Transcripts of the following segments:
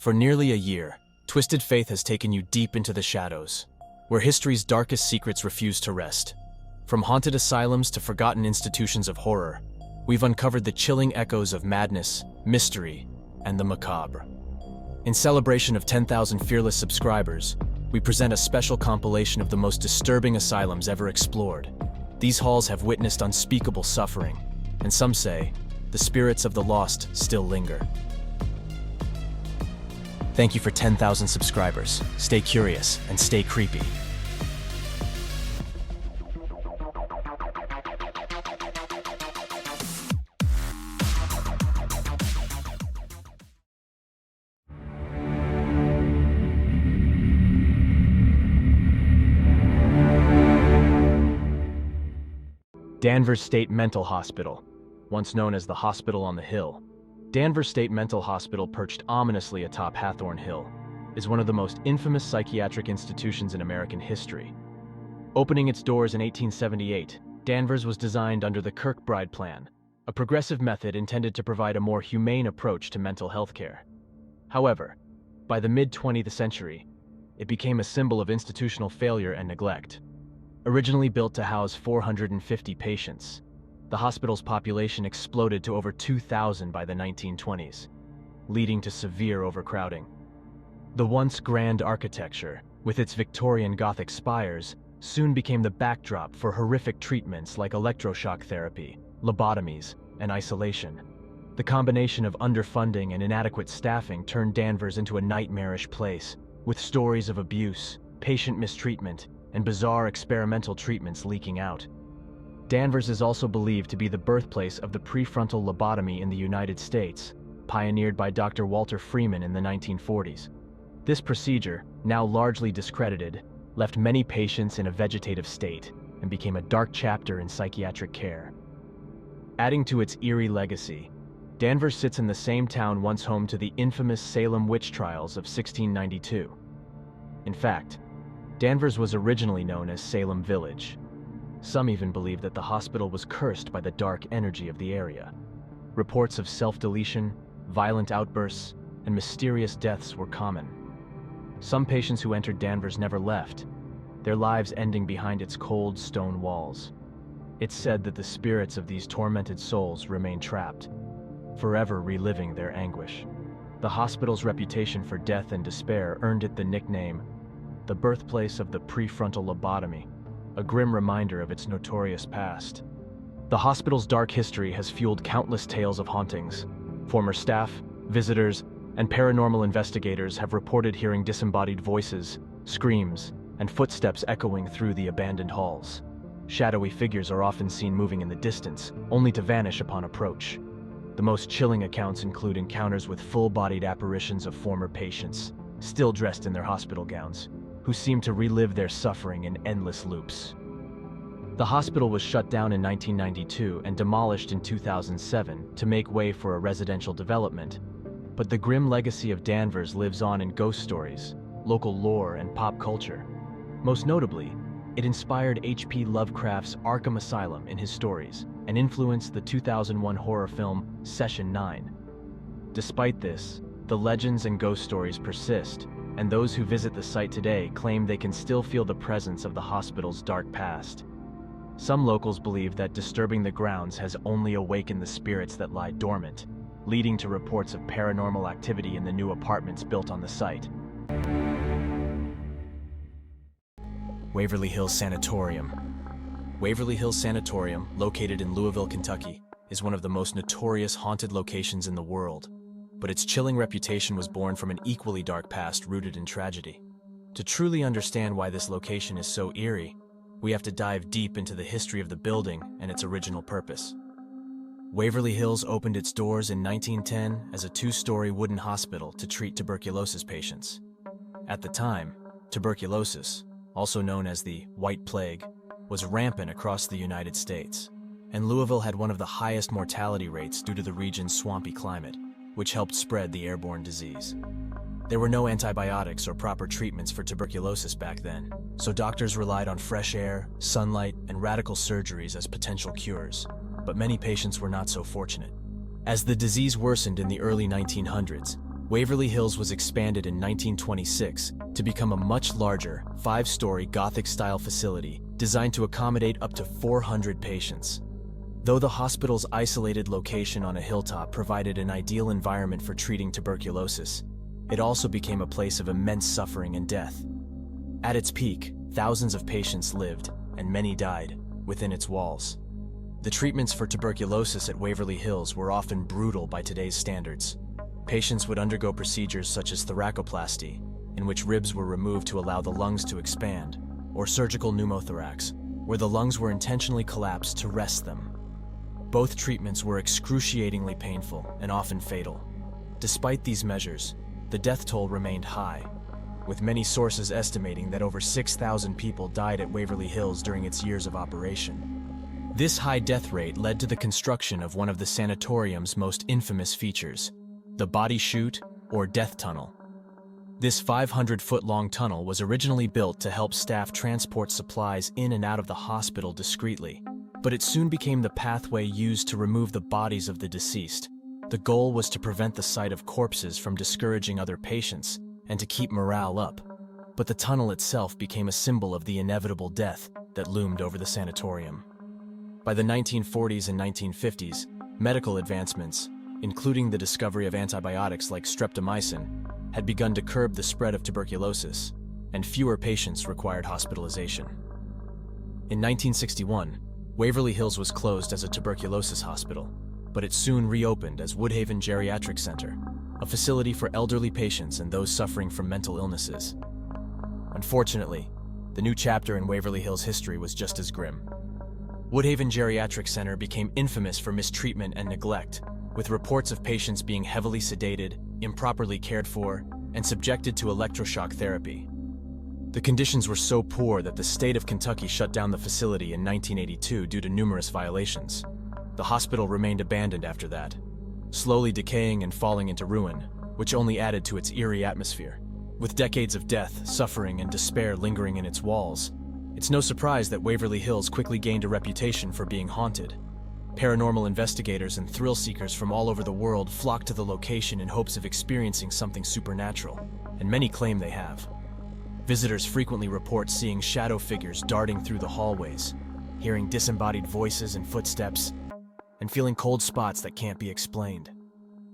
For nearly a year, Twisted Faith has taken you deep into the shadows, where history's darkest secrets refuse to rest. From haunted asylums to forgotten institutions of horror, we've uncovered the chilling echoes of madness, mystery, and the macabre. In celebration of 10,000 fearless subscribers, we present a special compilation of the most disturbing asylums ever explored. These halls have witnessed unspeakable suffering, and some say, the spirits of the lost still linger. Thank you for 10,000 subscribers. Stay curious and stay creepy. Danvers State Mental Hospital, once known as the Hospital on the Hill. Danvers State Mental Hospital, perched ominously atop Hathorne Hill, is one of the most infamous psychiatric institutions in American history. Opening its doors in 1878, Danvers was designed under the Kirkbride Plan, a progressive method intended to provide a more humane approach to mental health care. However, by the mid-20th century, it became a symbol of institutional failure and neglect. Originally built to house 450 patients, the hospital's population exploded to over 2,000 by the 1920s, leading to severe overcrowding. The once grand architecture, with its Victorian Gothic spires, soon became the backdrop for horrific treatments like electroshock therapy, lobotomies, and isolation. The combination of underfunding and inadequate staffing turned Danvers into a nightmarish place, with stories of abuse, patient mistreatment, and bizarre experimental treatments leaking out. Danvers is also believed to be the birthplace of the prefrontal lobotomy in the United States, pioneered by Dr. Walter Freeman in the 1940s. This procedure, now largely discredited, left many patients in a vegetative state and became a dark chapter in psychiatric care. Adding to its eerie legacy, Danvers sits in the same town once home to the infamous Salem witch trials of 1692. In fact, Danvers was originally known as Salem Village. Some even believe that the hospital was cursed by the dark energy of the area. Reports of self-deletion, violent outbursts, and mysterious deaths were common. Some patients who entered Danvers never left, their lives ending behind its cold stone walls. It's said that the spirits of these tormented souls remain trapped, forever reliving their anguish. The hospital's reputation for death and despair earned it the nickname, the birthplace of the prefrontal lobotomy, a grim reminder of its notorious past. The hospital's dark history has fueled countless tales of hauntings. Former staff, visitors, and paranormal investigators have reported hearing disembodied voices, screams, and footsteps echoing through the abandoned halls. Shadowy figures are often seen moving in the distance, only to vanish upon approach. The most chilling accounts include encounters with full-bodied apparitions of former patients, still dressed in their hospital gowns, who seem to relive their suffering in endless loops. The hospital was shut down in 1992 and demolished in 2007 to make way for a residential development. But the grim legacy of Danvers lives on in ghost stories, local lore, and pop culture. Most notably, it inspired H.P. Lovecraft's Arkham Asylum in his stories and influenced the 2001 horror film Session 9. Despite this, the legends and ghost stories persist, and those who visit the site today claim they can still feel the presence of the hospital's dark past. Some locals believe that disturbing the grounds has only awakened the spirits that lie dormant, leading to reports of paranormal activity in the new apartments built on the site. Waverly Hills Sanatorium. Waverly Hills Sanatorium, located in Louisville, Kentucky, is one of the most notorious haunted locations in the world. But its chilling reputation was born from an equally dark past rooted in tragedy. To truly understand why this location is so eerie, we have to dive deep into the history of the building and its original purpose. Waverly Hills opened its doors in 1910 as a two-story wooden hospital to treat tuberculosis patients. At the time, tuberculosis, also known as the White Plague, was rampant across the United States, and Louisville had one of the highest mortality rates due to the region's swampy climate, which helped spread the airborne disease. There were no antibiotics or proper treatments for tuberculosis back then, so doctors relied on fresh air, sunlight, and radical surgeries as potential cures, but many patients were not so fortunate. As the disease worsened in the early 1900s, Waverly Hills was expanded in 1926 to become a much larger, 5-story Gothic-style facility designed to accommodate up to 400 patients. Though the hospital's isolated location on a hilltop provided an ideal environment for treating tuberculosis, it also became a place of immense suffering and death. At its peak, thousands of patients lived, and many died, within its walls. The treatments for tuberculosis at Waverly Hills were often brutal by today's standards. Patients would undergo procedures such as thoracoplasty, in which ribs were removed to allow the lungs to expand, or surgical pneumothorax, where the lungs were intentionally collapsed to rest them. Both treatments were excruciatingly painful and often fatal. Despite these measures, the death toll remained high, with many sources estimating that over 6,000 people died at Waverly Hills during its years of operation. This high death rate led to the construction of one of the sanatorium's most infamous features, the body chute, or death tunnel. This 500-foot-long tunnel was originally built to help staff transport supplies in and out of the hospital discreetly, but it soon became the pathway used to remove the bodies of the deceased. The goal was to prevent the sight of corpses from discouraging other patients and to keep morale up, but the tunnel itself became a symbol of the inevitable death that loomed over the sanatorium. By the 1940s and 1950s, medical advancements, including the discovery of antibiotics like streptomycin, had begun to curb the spread of tuberculosis, and fewer patients required hospitalization. In 1961, Waverly Hills was closed as a tuberculosis hospital, but it soon reopened as Woodhaven Geriatric Center, a facility for elderly patients and those suffering from mental illnesses. Unfortunately, the new chapter in Waverly Hills history was just as grim. Woodhaven Geriatric Center became infamous for mistreatment and neglect, with reports of patients being heavily sedated, improperly cared for, and subjected to electroshock therapy. The conditions were so poor that the state of Kentucky shut down the facility in 1982 due to numerous violations. The hospital remained abandoned after that, slowly decaying and falling into ruin, which only added to its eerie atmosphere. With decades of death, suffering, and despair lingering in its walls, it's no surprise that Waverly Hills quickly gained a reputation for being haunted. Paranormal investigators and thrill-seekers from all over the world flock to the location in hopes of experiencing something supernatural, and many claim they have. Visitors frequently report seeing shadow figures darting through the hallways, hearing disembodied voices and footsteps, and feeling cold spots that can't be explained.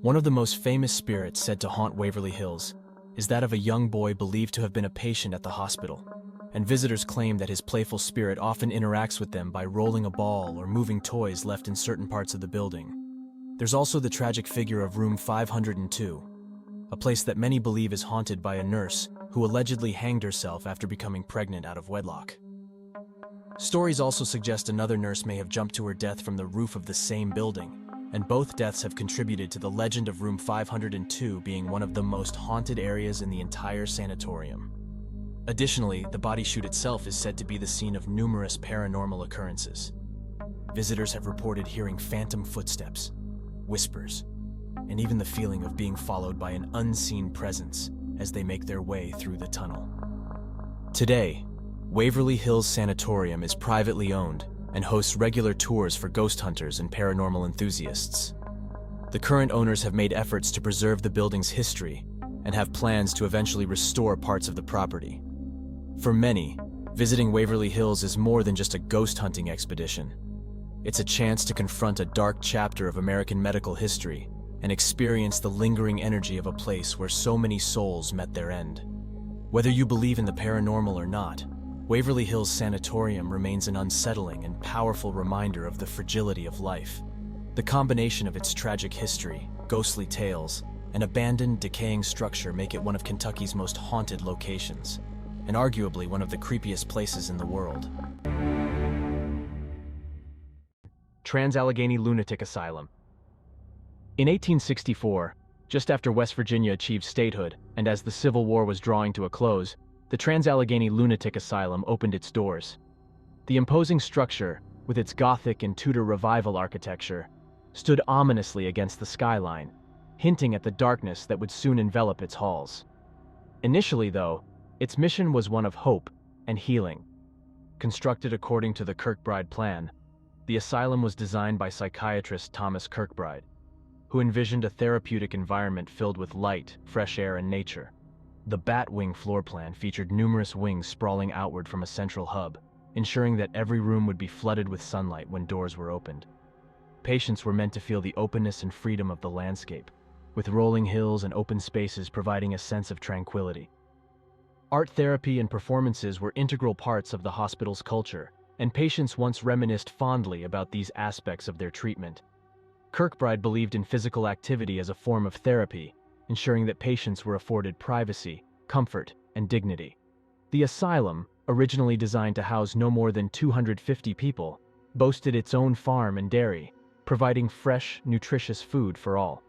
One of the most famous spirits said to haunt Waverly Hills is that of a young boy believed to have been a patient at the hospital, and visitors claim that his playful spirit often interacts with them by rolling a ball or moving toys left in certain parts of the building. There's also the tragic figure of room 502, a place that many believe is haunted by a nurse who allegedly hanged herself after becoming pregnant out of wedlock. Stories also suggest another nurse may have jumped to her death from the roof of the same building, and both deaths have contributed to the legend of room 502 being one of the most haunted areas in the entire sanatorium. Additionally, the body chute itself is said to be the scene of numerous paranormal occurrences. Visitors have reported hearing phantom footsteps, whispers, and even the feeling of being followed by an unseen presence as they make their way through the tunnel. Today, Waverly Hills Sanatorium is privately owned and hosts regular tours for ghost hunters and paranormal enthusiasts. The current owners have made efforts to preserve the building's history and have plans to eventually restore parts of the property. For many, visiting Waverly Hills is more than just a ghost hunting expedition. It's a chance to confront a dark chapter of American medical history and experience the lingering energy of a place where so many souls met their end. Whether you believe in the paranormal or not, Waverly Hills Sanatorium remains an unsettling and powerful reminder of the fragility of life. The combination of its tragic history, ghostly tales, and abandoned, decaying structure make it one of Kentucky's most haunted locations, and arguably one of the creepiest places in the world. Trans-Allegheny Lunatic Asylum. In 1864, just after West Virginia achieved statehood, and as the Civil War was drawing to a close, the Trans-Allegheny Lunatic Asylum opened its doors. The imposing structure, with its Gothic and Tudor Revival architecture, stood ominously against the skyline, hinting at the darkness that would soon envelop its halls. Initially, though, its mission was one of hope and healing. Constructed according to the Kirkbride plan, the asylum was designed by psychiatrist Thomas Kirkbride. who envisioned a therapeutic environment filled with light, fresh air, and nature. The bat wing floor plan featured numerous wings sprawling outward from a central hub, ensuring that every room would be flooded with sunlight when doors were opened. Patients were meant to feel the openness and freedom of the landscape, with rolling hills and open spaces providing a sense of tranquility. Art therapy and performances were integral parts of the hospital's culture, and patients once reminisced fondly about these aspects of their treatment. Kirkbride believed in physical activity as a form of therapy, ensuring that patients were afforded privacy, comfort, and dignity. The asylum, originally designed to house no more than 250 people, boasted its own farm and dairy, providing fresh, nutritious food for all.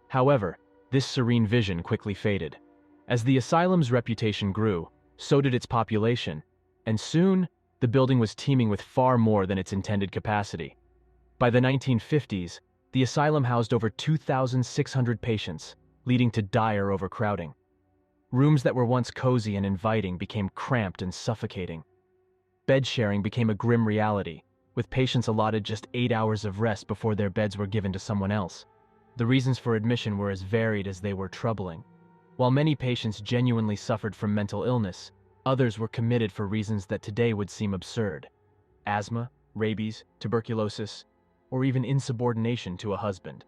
However, this serene vision quickly faded. As the asylum's reputation grew, so did its population, and soon, the building was teeming with far more than its intended capacity. By the 1950s, the asylum housed over 2,600 patients, leading to dire overcrowding. Rooms that were once cozy and inviting became cramped and suffocating. Bed sharing became a grim reality, with patients allotted just 8 hours of rest before their beds were given to someone else. The reasons for admission were as varied as they were troubling. While many patients genuinely suffered from mental illness, others were committed for reasons that today would seem absurd: asthma, rabies, tuberculosis, or even insubordination to a husband.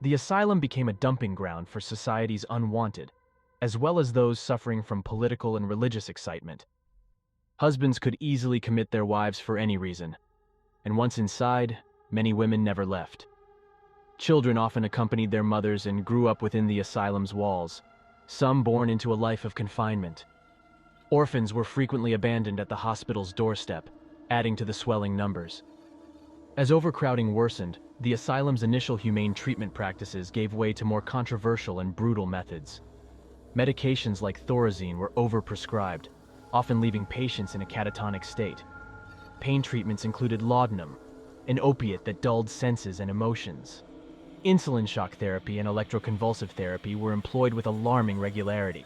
The asylum became a dumping ground for society's unwanted, as well as those suffering from political and religious excitement. Husbands could easily commit their wives for any reason, and once inside, many women never left. Children often accompanied their mothers and grew up within the asylum's walls, some born into a life of confinement. Orphans were frequently abandoned at the hospital's doorstep, adding to the swelling numbers. As overcrowding worsened, the asylum's initial humane treatment practices gave way to more controversial and brutal methods. Medications like Thorazine were overprescribed, often leaving patients in a catatonic state. Pain treatments included laudanum, an opiate that dulled senses and emotions. Insulin shock therapy and electroconvulsive therapy were employed with alarming regularity.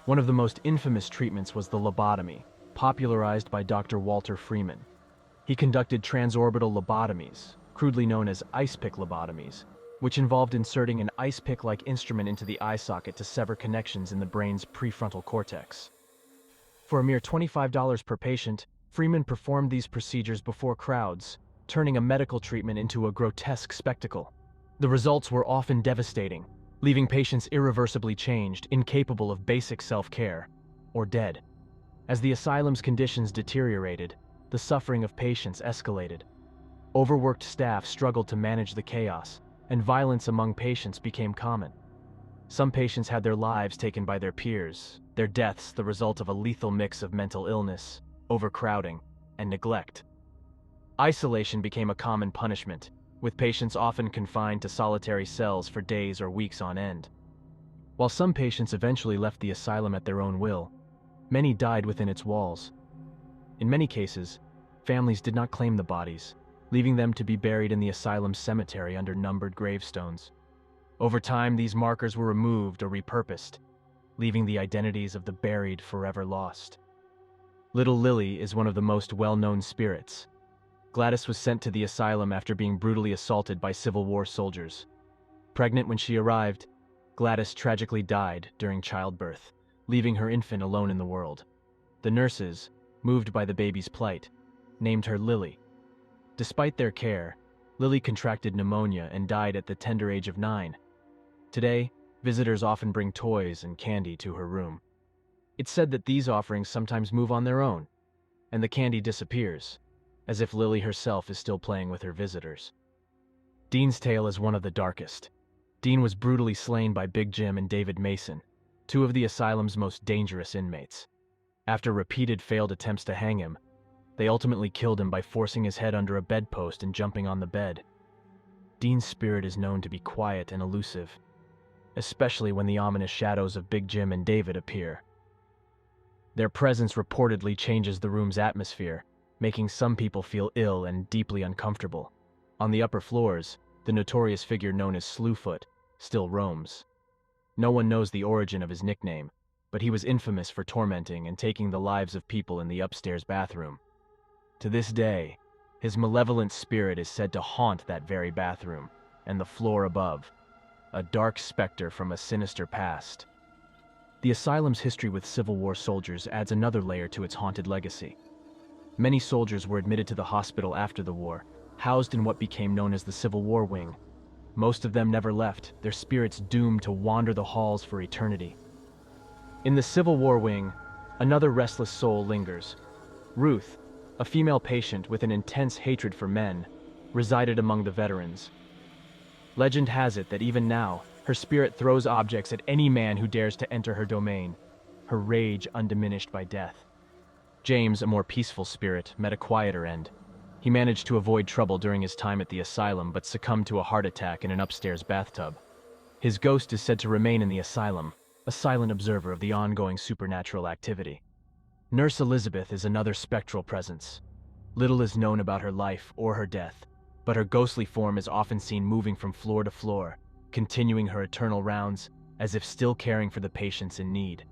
One of the most infamous treatments was the lobotomy, popularized by Dr. Walter Freeman. He conducted transorbital lobotomies, crudely known as ice pick lobotomies, which involved inserting an ice pick-like instrument into the eye socket to sever connections in the brain's prefrontal cortex. For a mere $25 per patient, Freeman performed these procedures before crowds, turning a medical treatment into a grotesque spectacle. The results were often devastating, leaving patients irreversibly changed, incapable of basic self-care, or dead. As the asylum's conditions deteriorated, the suffering of patients escalated. Overworked staff struggled to manage the chaos, and violence among patients became common. Some patients had their lives taken by their peers, their deaths the result of a lethal mix of mental illness, overcrowding, and neglect. Isolation became a common punishment, with patients often confined to solitary cells for days or weeks on end. While some patients eventually left the asylum at their own will, many died within its walls. In many cases, families did not claim the bodies, leaving them to be buried in the asylum's cemetery under numbered gravestones. Over time, these markers were removed or repurposed, leaving the identities of the buried forever lost. Little Lily is one of the most well-known spirits. Gladys was sent to the asylum after being brutally assaulted by Civil War soldiers. Pregnant when she arrived, Gladys tragically died during childbirth, leaving her infant alone in the world. The nurses, moved by the baby's plight, named her Lily. Despite their care, Lily contracted pneumonia and died at the tender age of 9. Today, visitors often bring toys and candy to her room. It's said that these offerings sometimes move on their own, and the candy disappears, as if Lily herself is still playing with her visitors. Dean's tale is one of the darkest. Dean was brutally slain by Big Jim and David Mason, two of the asylum's most dangerous inmates. After repeated failed attempts to hang him, they ultimately killed him by forcing his head under a bedpost and jumping on the bed. Dean's spirit is known to be quiet and elusive, especially when the ominous shadows of Big Jim and David appear. Their presence reportedly changes the room's atmosphere, making some people feel ill and deeply uncomfortable. On the upper floors, the notorious figure known as Slewfoot still roams. No one knows the origin of his nickname, but he was infamous for tormenting and taking the lives of people in the upstairs bathroom. To this day, his malevolent spirit is said to haunt that very bathroom, and the floor above, a dark specter from a sinister past. The asylum's history with Civil War soldiers adds another layer to its haunted legacy. Many soldiers were admitted to the hospital after the war, housed in what became known as the Civil War Wing. Most of them never left, their spirits doomed to wander the halls for eternity. In the Civil War Wing, another restless soul lingers. Ruth, a female patient with an intense hatred for men, resided among the veterans. Legend has it that even now, her spirit throws objects at any man who dares to enter her domain, her rage undiminished by death. James, a more peaceful spirit, met a quieter end. He managed to avoid trouble during his time at the asylum, but succumbed to a heart attack in an upstairs bathtub. His ghost is said to remain in the asylum, a silent observer of the ongoing supernatural activity. Nurse Elizabeth is another spectral presence. Little is known about her life or her death, but her ghostly form is often seen moving from floor to floor, continuing her eternal rounds, as if still caring for the patients in need.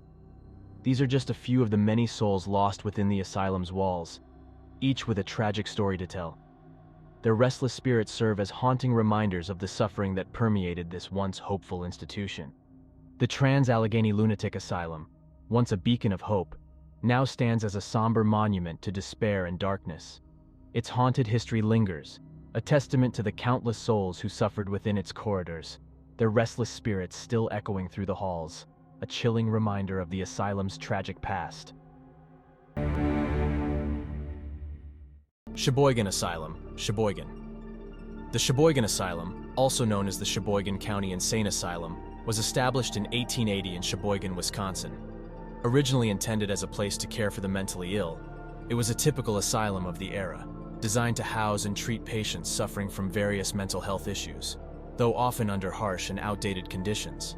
These are just a few of the many souls lost within the asylum's walls, each with a tragic story to tell. Their restless spirits serve as haunting reminders of the suffering that permeated this once hopeful institution. The Trans-Allegheny Lunatic Asylum, once a beacon of hope, now stands as a somber monument to despair and darkness. Its haunted history lingers, a testament to the countless souls who suffered within its corridors, their restless spirits still echoing through the halls, a chilling reminder of the asylum's tragic past. Sheboygan Asylum, Sheboygan. The Sheboygan Asylum, also known as the Sheboygan County Insane Asylum, was established in 1880 in Sheboygan, Wisconsin. Originally intended as a place to care for the mentally ill, it was a typical asylum of the era, designed to house and treat patients suffering from various mental health issues, though often under harsh and outdated conditions.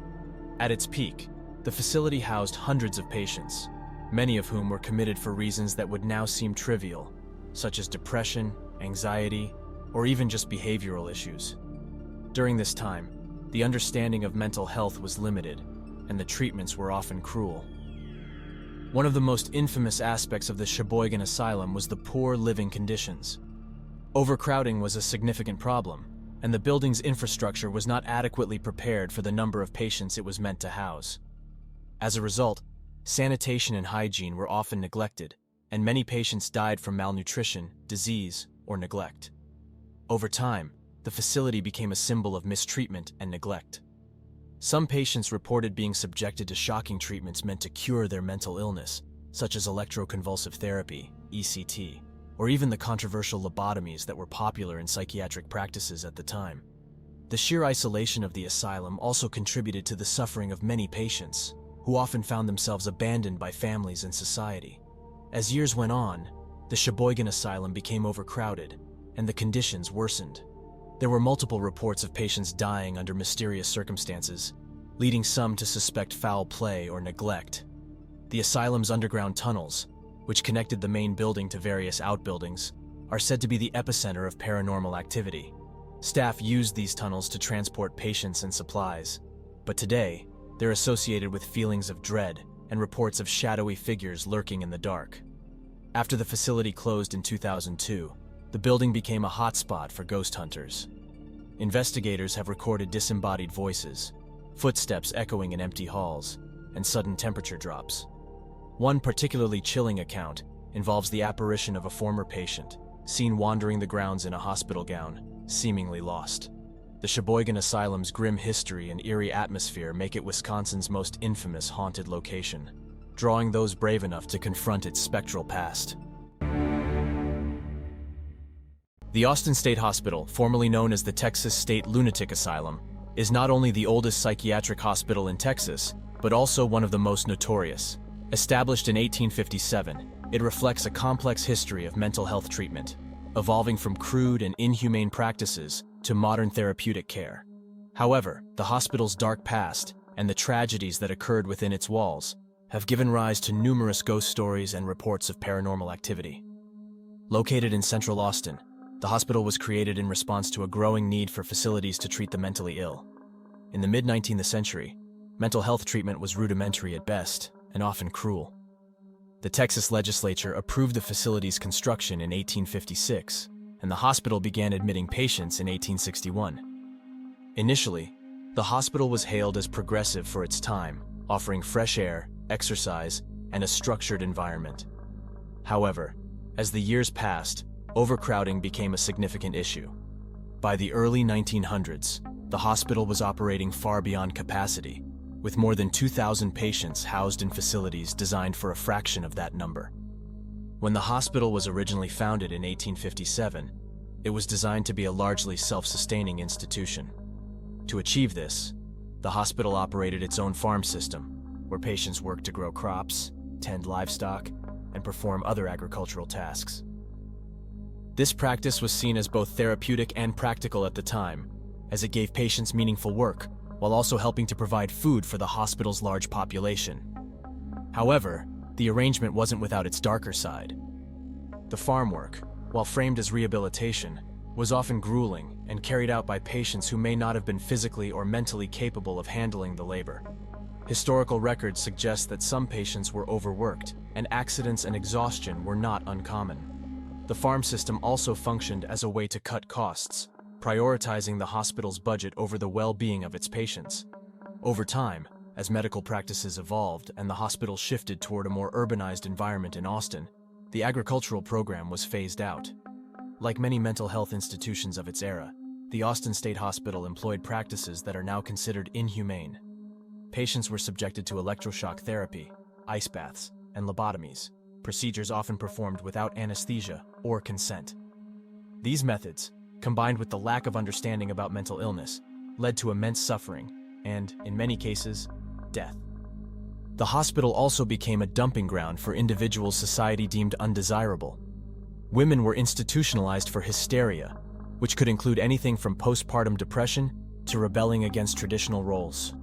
At its peak, the facility housed hundreds of patients, many of whom were committed for reasons that would now seem trivial, such as depression, anxiety, or even just behavioral issues. During this time, the understanding of mental health was limited, and the treatments were often cruel. One of the most infamous aspects of the Sheboygan Asylum was the poor living conditions. Overcrowding was a significant problem, and the building's infrastructure was not adequately prepared for the number of patients it was meant to house. As a result, sanitation and hygiene were often neglected, and many patients died from malnutrition, disease, or neglect. Over time, the facility became a symbol of mistreatment and neglect. Some patients reported being subjected to shocking treatments meant to cure their mental illness, such as electroconvulsive therapy, ECT, or even the controversial lobotomies that were popular in psychiatric practices at the time. The sheer isolation of the asylum also contributed to the suffering of many patients, who often found themselves abandoned by families and society. As years went on, the Sheboygan Asylum became overcrowded, and the conditions worsened. There were multiple reports of patients dying under mysterious circumstances, leading some to suspect foul play or neglect. The asylum's underground tunnels, which connected the main building to various outbuildings, are said to be the epicenter of paranormal activity. Staff used these tunnels to transport patients and supplies, but today, they're associated with feelings of dread and reports of shadowy figures lurking in the dark. After the facility closed in 2002, the building became a hotspot for ghost hunters. Investigators have recorded disembodied voices, footsteps echoing in empty halls, and sudden temperature drops. One particularly chilling account involves the apparition of a former patient, seen wandering the grounds in a hospital gown, seemingly lost. The Sheboygan Asylum's grim history and eerie atmosphere make it Wisconsin's most infamous haunted location, drawing those brave enough to confront its spectral past. The Austin State Hospital, formerly known as the Texas State Lunatic Asylum, is not only the oldest psychiatric hospital in Texas, but also one of the most notorious. Established in 1857, it reflects a complex history of mental health treatment, evolving from crude and inhumane practices to modern therapeutic care. However, the hospital's dark past and the tragedies that occurred within its walls have given rise to numerous ghost stories and reports of paranormal activity. Located in central Austin, the hospital was created in response to a growing need for facilities to treat the mentally ill. In the mid-19th century, mental health treatment was rudimentary at best and often cruel. The Texas legislature approved the facility's construction in 1856, and the hospital began admitting patients in 1861. Initially, the hospital was hailed as progressive for its time, offering fresh air, exercise, and a structured environment. However, as the years passed, overcrowding became a significant issue. By the early 1900s, the hospital was operating far beyond capacity, with more than 2,000 patients housed in facilities designed for a fraction of that number. When the hospital was originally founded in 1857, it was designed to be a largely self-sustaining institution. To achieve this, the hospital operated its own farm system, where patients worked to grow crops, tend livestock, and perform other agricultural tasks. This practice was seen as both therapeutic and practical at the time, as it gave patients meaningful work, while also helping to provide food for the hospital's large population. However, the arrangement wasn't without its darker side. The farm work, while framed as rehabilitation, was often grueling and carried out by patients who may not have been physically or mentally capable of handling the labor. Historical records suggest that some patients were overworked, and accidents and exhaustion were not uncommon. The farm system also functioned as a way to cut costs, prioritizing the hospital's budget over the well-being of its patients. Over time, as medical practices evolved and the hospital shifted toward a more urbanized environment in Austin, the agricultural program was phased out. Like many mental health institutions of its era, the Austin State Hospital employed practices that are now considered inhumane. Patients were subjected to electroshock therapy, ice baths, and lobotomies, procedures often performed without anesthesia or consent. These methods, combined with the lack of understanding about mental illness, led to immense suffering and, in many cases, death. The hospital also became a dumping ground for individuals society deemed undesirable. Women were institutionalized for hysteria, which could include anything from postpartum depression to rebelling against traditional roles.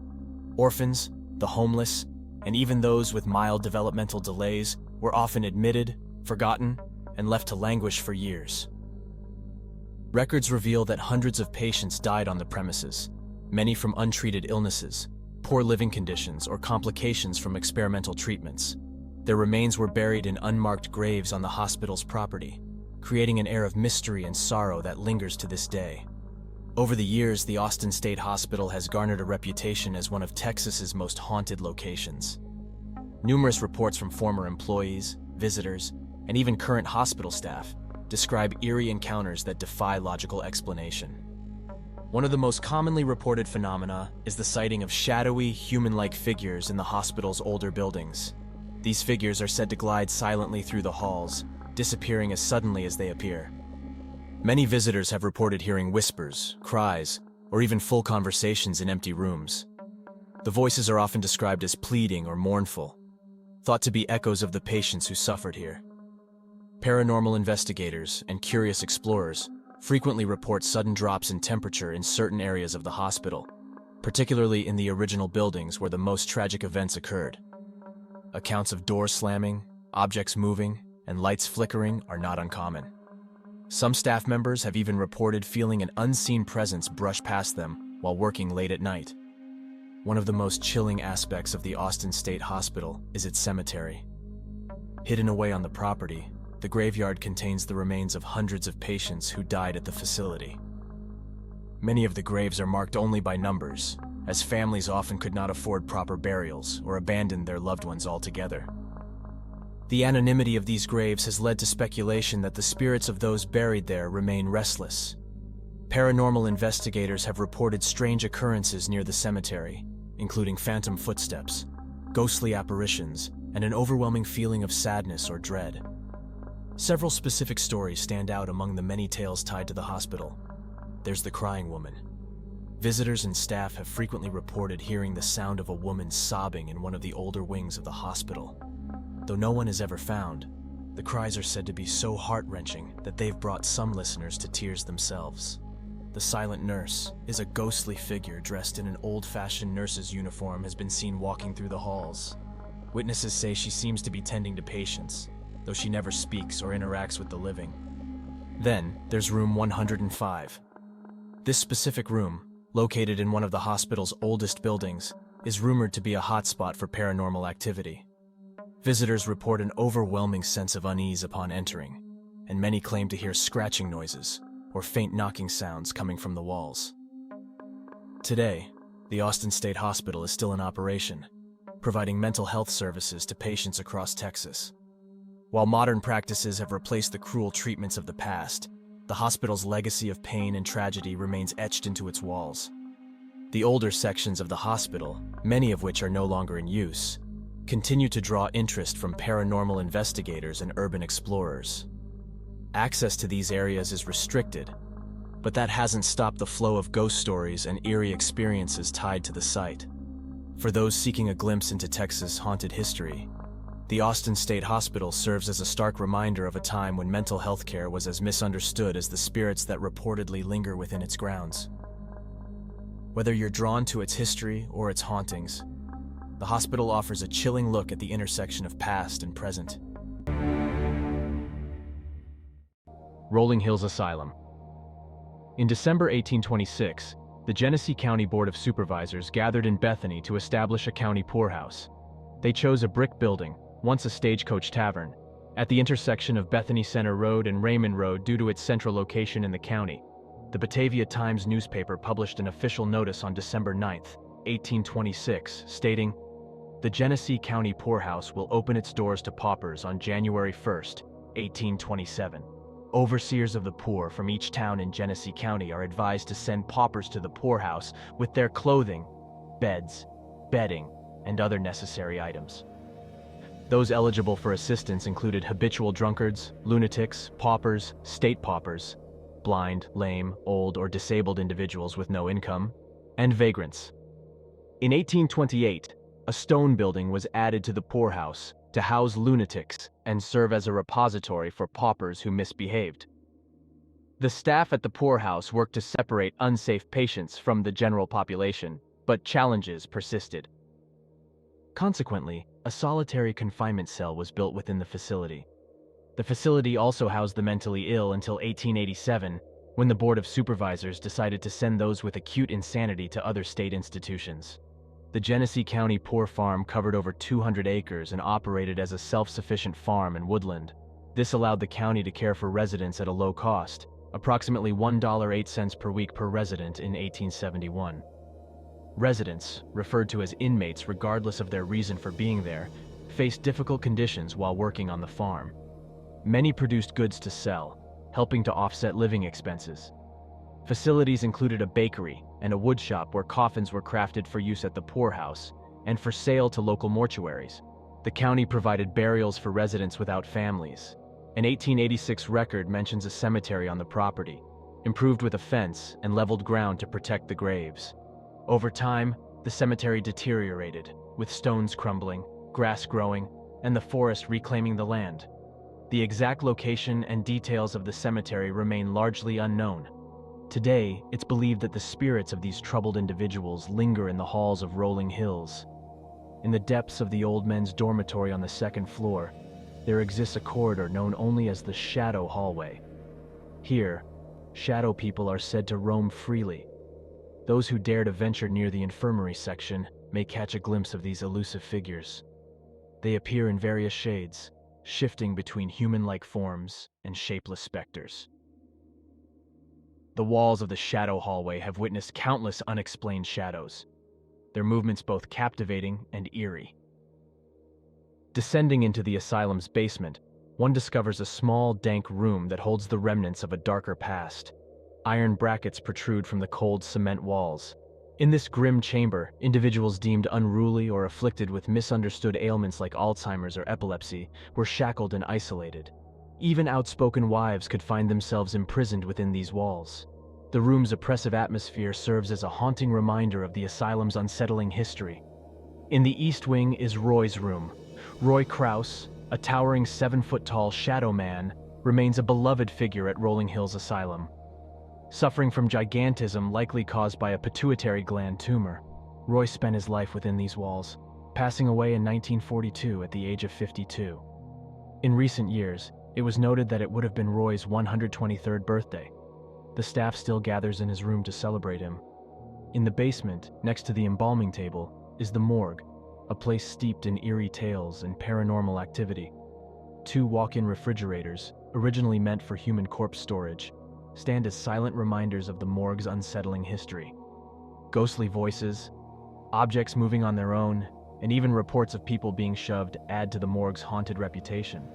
Orphans, the homeless, and even those with mild developmental delays were often admitted, forgotten, and left to languish for years. Records reveal that hundreds of patients died on the premises, many from untreated illnesses, poor living conditions, or complications from experimental treatments. Their remains were buried in unmarked graves on the hospital's property, creating an air of mystery and sorrow that lingers to this day. Over the years, the Austin State Hospital has garnered a reputation as one of Texas's most haunted locations. Numerous reports from former employees, visitors, and even current hospital staff describe eerie encounters that defy logical explanation. One of the most commonly reported phenomena is the sighting of shadowy, human-like figures in the hospital's older buildings. These figures are said to glide silently through the halls, disappearing as suddenly as they appear. Many visitors have reported hearing whispers, cries, or even full conversations in empty rooms. The voices are often described as pleading or mournful, thought to be echoes of the patients who suffered here. Paranormal investigators and curious explorers frequently report sudden drops in temperature in certain areas of the hospital, particularly in the original buildings where the most tragic events occurred. Accounts of doors slamming, objects moving, and lights flickering are not uncommon. Some staff members have even reported feeling an unseen presence brush past them while working late at night. One of the most chilling aspects of the Austin State Hospital is its cemetery. Hidden away on the property, the graveyard contains the remains of hundreds of patients who died at the facility. Many of the graves are marked only by numbers, as families often could not afford proper burials or abandoned their loved ones altogether. The anonymity of these graves has led to speculation that the spirits of those buried there remain restless. Paranormal investigators have reported strange occurrences near the cemetery, including phantom footsteps, ghostly apparitions, and an overwhelming feeling of sadness or dread. Several specific stories stand out among the many tales tied to the hospital. There's the crying woman. Visitors and staff have frequently reported hearing the sound of a woman sobbing in one of the older wings of the hospital. Though no one is ever found, the cries are said to be so heart-wrenching that they've brought some listeners to tears themselves. The silent nurse is a ghostly figure dressed in an old-fashioned nurse's uniform has been seen walking through the halls. Witnesses say she seems to be tending to patients, though she never speaks or interacts with the living. Then, there's room 105. This specific room, located in one of the hospital's oldest buildings, is rumored to be a hotspot for paranormal activity. Visitors report an overwhelming sense of unease upon entering, and many claim to hear scratching noises or faint knocking sounds coming from the walls. Today, the Austin State Hospital is still in operation, providing mental health services to patients across Texas. While modern practices have replaced the cruel treatments of the past, the hospital's legacy of pain and tragedy remains etched into its walls. The older sections of the hospital, many of which are no longer in use, continue to draw interest from paranormal investigators and urban explorers. Access to these areas is restricted, but that hasn't stopped the flow of ghost stories and eerie experiences tied to the site. For those seeking a glimpse into Texas haunted history, the Austin State Hospital serves as a stark reminder of a time when mental health care was as misunderstood as the spirits that reportedly linger within its grounds. Whether you're drawn to its history or its hauntings, the hospital offers a chilling look at the intersection of past and present. Rolling Hills Asylum. In December 1826, the Genesee County Board of Supervisors gathered in Bethany to establish a county poorhouse. They chose a brick building, once a stagecoach tavern, at the intersection of Bethany Center Road and Raymond Road due to its central location in the county. The Batavia Times newspaper published an official notice on December 9, 1826, stating, "The Genesee County Poorhouse will open its doors to paupers on January 1, 1827. Overseers of the poor from each town in Genesee County are advised to send paupers to the poorhouse with their clothing, beds, bedding, and other necessary items." Those eligible for assistance included habitual drunkards, lunatics, paupers, state paupers, blind, lame, old, or disabled individuals with no income, and vagrants. In 1828, a stone building was added to the poorhouse to house lunatics and serve as a repository for paupers who misbehaved. The staff at the poorhouse worked to separate unsafe patients from the general population, but challenges persisted. Consequently, a solitary confinement cell was built within the facility. The facility also housed the mentally ill until 1887, when the Board of Supervisors decided to send those with acute insanity to other state institutions. The Genesee County Poor Farm covered over 200 acres and operated as a self-sufficient farm and woodland. This allowed the county to care for residents at a low cost, approximately $1.08 per week per resident in 1871. Residents, referred to as inmates regardless of their reason for being there, faced difficult conditions while working on the farm. Many produced goods to sell, helping to offset living expenses. Facilities included a bakery and a woodshop where coffins were crafted for use at the poorhouse and for sale to local mortuaries. The county provided burials for residents without families. An 1886 record mentions a cemetery on the property, improved with a fence and leveled ground to protect the graves. Over time, the cemetery deteriorated, with stones crumbling, grass growing, and the forest reclaiming the land. The exact location and details of the cemetery remain largely unknown. Today, it's believed that the spirits of these troubled individuals linger in the halls of Rolling Hills. In the depths of the old men's dormitory on the second floor, there exists a corridor known only as the Shadow Hallway. Here, shadow people are said to roam freely. Those who dare to venture near the infirmary section may catch a glimpse of these elusive figures. They appear in various shades, shifting between human-like forms and shapeless specters. The walls of the Shadow Hallway have witnessed countless unexplained shadows, their movements both captivating and eerie. Descending into the asylum's basement, one discovers a small, dank room that holds the remnants of a darker past. Iron brackets protrude from the cold cement walls. In this grim chamber, individuals deemed unruly or afflicted with misunderstood ailments like Alzheimer's or epilepsy were shackled and isolated. Even outspoken wives could find themselves imprisoned within these walls. The room's oppressive atmosphere serves as a haunting reminder of the asylum's unsettling history. In the East Wing is Roy's room. Roy Krause, a towering 7-foot-tall shadow man, remains a beloved figure at Rolling Hills Asylum. Suffering from gigantism likely caused by a pituitary gland tumor, Roy spent his life within these walls, passing away in 1942 at the age of 52. In recent years, it was noted that it would have been Roy's 123rd birthday. The staff still gathers in his room to celebrate him. In the basement, next to the embalming table, is the morgue, a place steeped in eerie tales and paranormal activity. 2 walk-in refrigerators, originally meant for human corpse storage, stand as silent reminders of the morgue's unsettling history. Ghostly voices, objects moving on their own, and even reports of people being shoved add to the morgue's haunted reputation.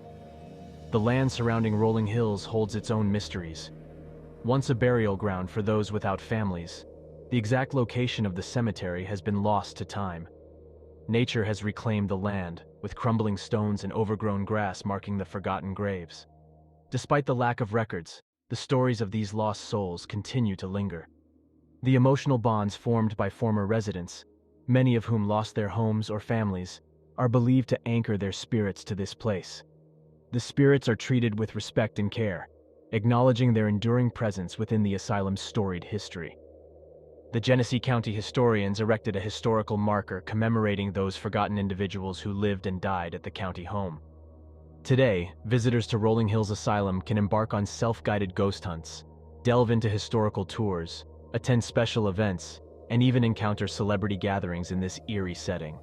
The land surrounding Rolling Hills holds its own mysteries. Once a burial ground for those without families, the exact location of the cemetery has been lost to time. Nature has reclaimed the land, with crumbling stones and overgrown grass marking the forgotten graves. Despite the lack of records, the stories of these lost souls continue to linger. The emotional bonds formed by former residents, many of whom lost their homes or families, are believed to anchor their spirits to this place. The spirits are treated with respect and care, acknowledging their enduring presence within the asylum's storied history. The Genesee County historians erected a historical marker commemorating those forgotten individuals who lived and died at the county home. Today, visitors to Rolling Hills Asylum can embark on self-guided ghost hunts, delve into historical tours, attend special events, and even encounter celebrity gatherings in this eerie setting.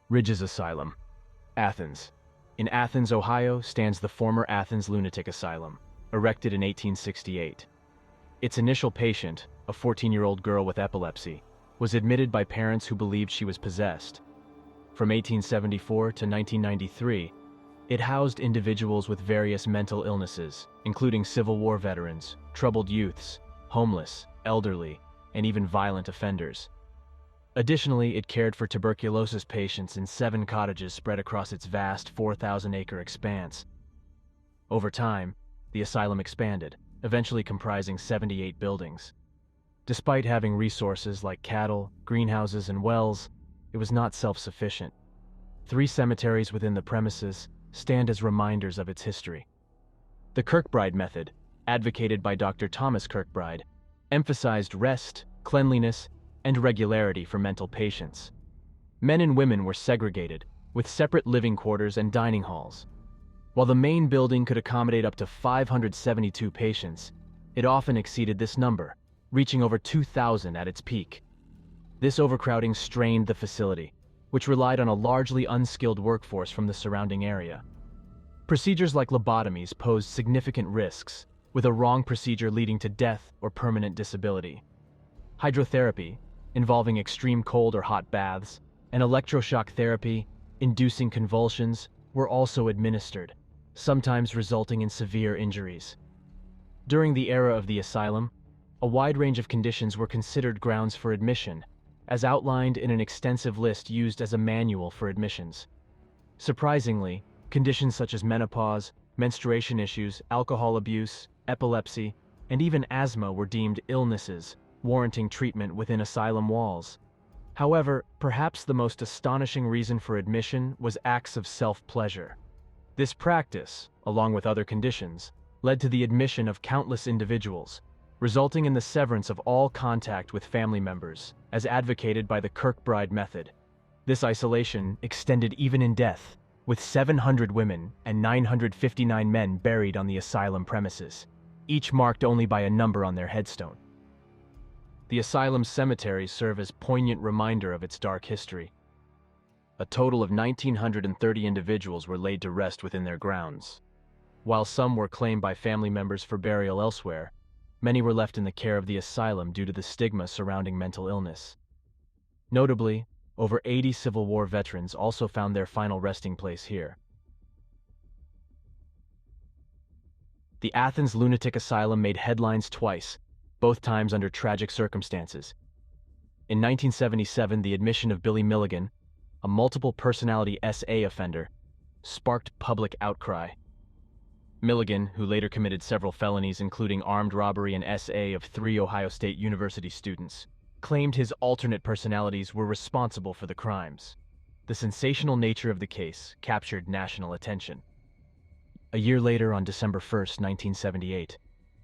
Ridges Asylum, Athens. In Athens, Ohio, stands the former Athens Lunatic Asylum, erected in 1868. Its initial patient, a 14-year-old girl with epilepsy, was admitted by parents who believed she was possessed. From 1874 to 1993, it housed individuals with various mental illnesses, including Civil War veterans, troubled youths, homeless, elderly, and even violent offenders. Additionally, it cared for tuberculosis patients in 7 cottages spread across its vast 4,000-acre expanse. Over time, the asylum expanded, eventually comprising 78 buildings. Despite having resources like cattle, greenhouses, and wells, it was not self-sufficient. 3 cemeteries within the premises stand as reminders of its history. The Kirkbride method, advocated by Dr. Thomas Kirkbride, emphasized rest, cleanliness, and regularity for mental patients. Men and women were segregated, with separate living quarters and dining halls. While the main building could accommodate up to 572 patients, it often exceeded this number, reaching over 2,000 at its peak. This overcrowding strained the facility, which relied on a largely unskilled workforce from the surrounding area. Procedures like lobotomies posed significant risks, with a wrong procedure leading to death or permanent disability. Hydrotherapy, involving extreme cold or hot baths, and electroshock therapy, inducing convulsions, were also administered, sometimes resulting in severe injuries. During the era of the asylum, a wide range of conditions were considered grounds for admission, as outlined in an extensive list used as a manual for admissions. Surprisingly, conditions such as menopause, menstruation issues, alcohol abuse, epilepsy, and even asthma were deemed illnesses, warranting treatment within asylum walls. However, perhaps the most astonishing reason for admission was acts of self-pleasure. This practice, along with other conditions, led to the admission of countless individuals, resulting in the severance of all contact with family members, as advocated by the Kirkbride method. This isolation extended even in death, with 700 women and 959 men buried on the asylum premises, each marked only by a number on their headstone. The asylum cemeteries serve as poignant reminder of its dark history. A total of 1,930 individuals were laid to rest within their grounds. While some were claimed by family members for burial elsewhere, many were left in the care of the asylum due to the stigma surrounding mental illness. Notably, over 80 Civil War veterans also found their final resting place here. The Athens Lunatic Asylum made headlines twice, both times under tragic circumstances. In 1977, the admission of Billy Milligan, a multiple personality SA offender, sparked public outcry. Milligan, who later committed several felonies including armed robbery and SA of 3 Ohio State University students, claimed his alternate personalities were responsible for the crimes. The sensational nature of the case captured national attention. A year later, on December 1, 1978,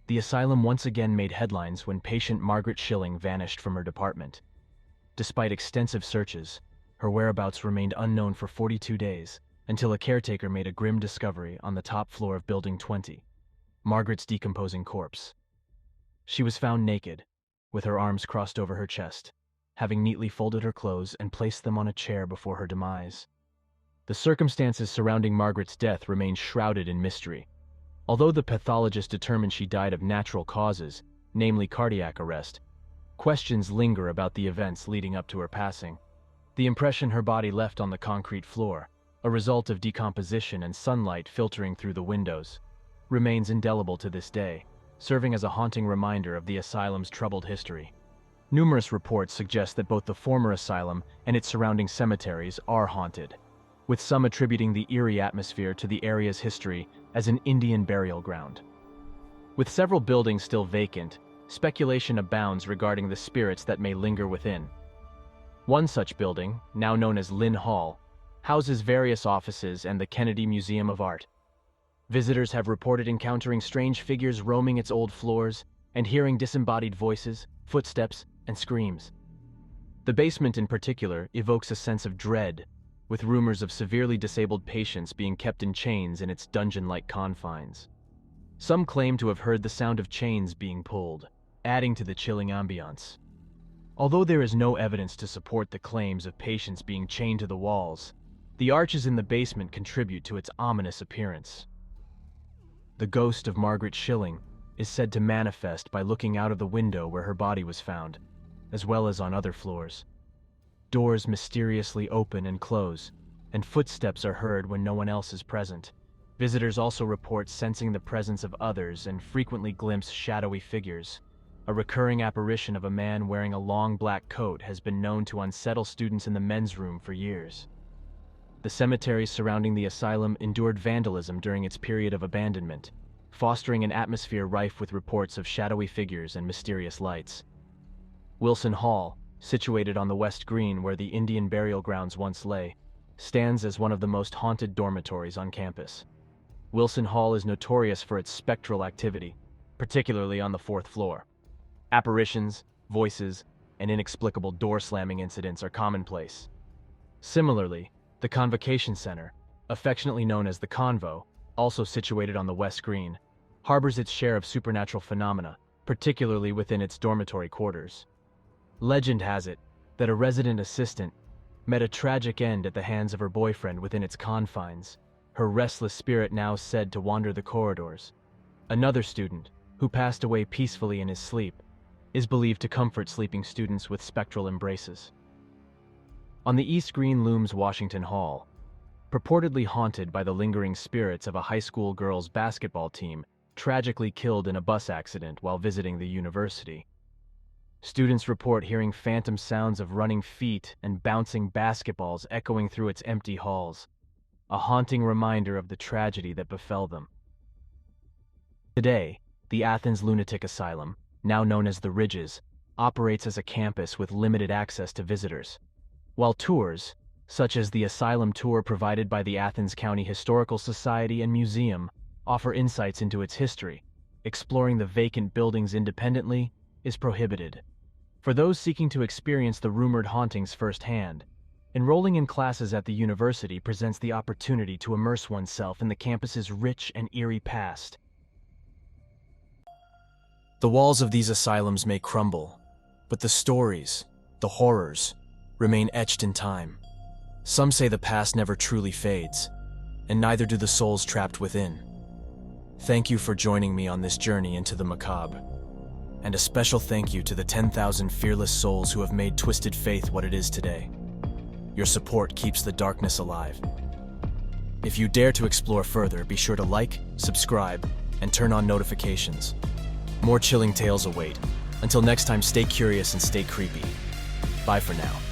the asylum once again made headlines when patient Margaret Schilling vanished from her department. Despite extensive searches, her whereabouts remained unknown for 42 days, until a caretaker made a grim discovery on the top floor of Building 20, Margaret's decomposing corpse. She was found naked, with her arms crossed over her chest, having neatly folded her clothes and placed them on a chair before her demise. The circumstances surrounding Margaret's death remain shrouded in mystery. Although the pathologist determined she died of natural causes, namely cardiac arrest, questions linger about the events leading up to her passing. The impression her body left on the concrete floor, a result of decomposition and sunlight filtering through the windows, remains indelible to this day, serving as a haunting reminder of the asylum's troubled history. Numerous reports suggest that both the former asylum and its surrounding cemeteries are haunted, with some attributing the eerie atmosphere to the area's history as an Indian burial ground. With several buildings still vacant, speculation abounds regarding the spirits that may linger within. One such building, now known as Lynn Hall, houses various offices and the Kennedy Museum of Art. Visitors have reported encountering strange figures roaming its old floors and hearing disembodied voices, footsteps, and screams. The basement in particular evokes a sense of dread, with rumors of severely disabled patients being kept in chains in its dungeon-like confines. Some claim to have heard the sound of chains being pulled, adding to the chilling ambiance. Although there is no evidence to support the claims of patients being chained to the walls, the arches in the basement contribute to its ominous appearance. The ghost of Margaret Schilling is said to manifest by looking out of the window where her body was found, as well as on other floors. Doors mysteriously open and close, and footsteps are heard when no one else is present. Visitors also report sensing the presence of others and frequently glimpse shadowy figures. A recurring apparition of a man wearing a long black coat has been known to unsettle students in the men's room for years. The cemeteries surrounding the asylum endured vandalism during its period of abandonment, fostering an atmosphere rife with reports of shadowy figures and mysterious lights. Wilson Hall, situated on the West Green where the Indian burial grounds once lay, stands as one of the most haunted dormitories on campus. Wilson Hall is notorious for its spectral activity, particularly on the 4th floor. Apparitions, voices, and inexplicable door-slamming incidents are commonplace. Similarly, the Convocation Center, affectionately known as the Convo, also situated on the West Green, harbors its share of supernatural phenomena, particularly within its dormitory quarters. Legend has it that a resident assistant met a tragic end at the hands of her boyfriend within its confines, her restless spirit now said to wander the corridors. Another student, who passed away peacefully in his sleep, is believed to comfort sleeping students with spectral embraces. On the East Green looms Washington Hall, purportedly haunted by the lingering spirits of a high school girls' basketball team tragically killed in a bus accident while visiting the university. Students report hearing phantom sounds of running feet and bouncing basketballs echoing through its empty halls, a haunting reminder of the tragedy that befell them. Today, the Athens Lunatic Asylum, now known as the Ridges, operates as a campus with limited access to visitors. While tours, such as the asylum tour provided by the Athens County Historical Society and Museum, offer insights into its history, exploring the vacant buildings independently is prohibited. For those seeking to experience the rumored hauntings firsthand, enrolling in classes at the university presents the opportunity to immerse oneself in the campus's rich and eerie past. The walls of these asylums may crumble, but the stories, the horrors, remain etched in time. Some say the past never truly fades, and neither do the souls trapped within. Thank you for joining me on this journey into the macabre. And a special thank you to the 10,000 fearless souls who have made Twisted Faith what it is today. Your support keeps the darkness alive. If you dare to explore further, be sure to like, subscribe, and turn on notifications. More chilling tales await. Until next time, stay curious and stay creepy. Bye for now.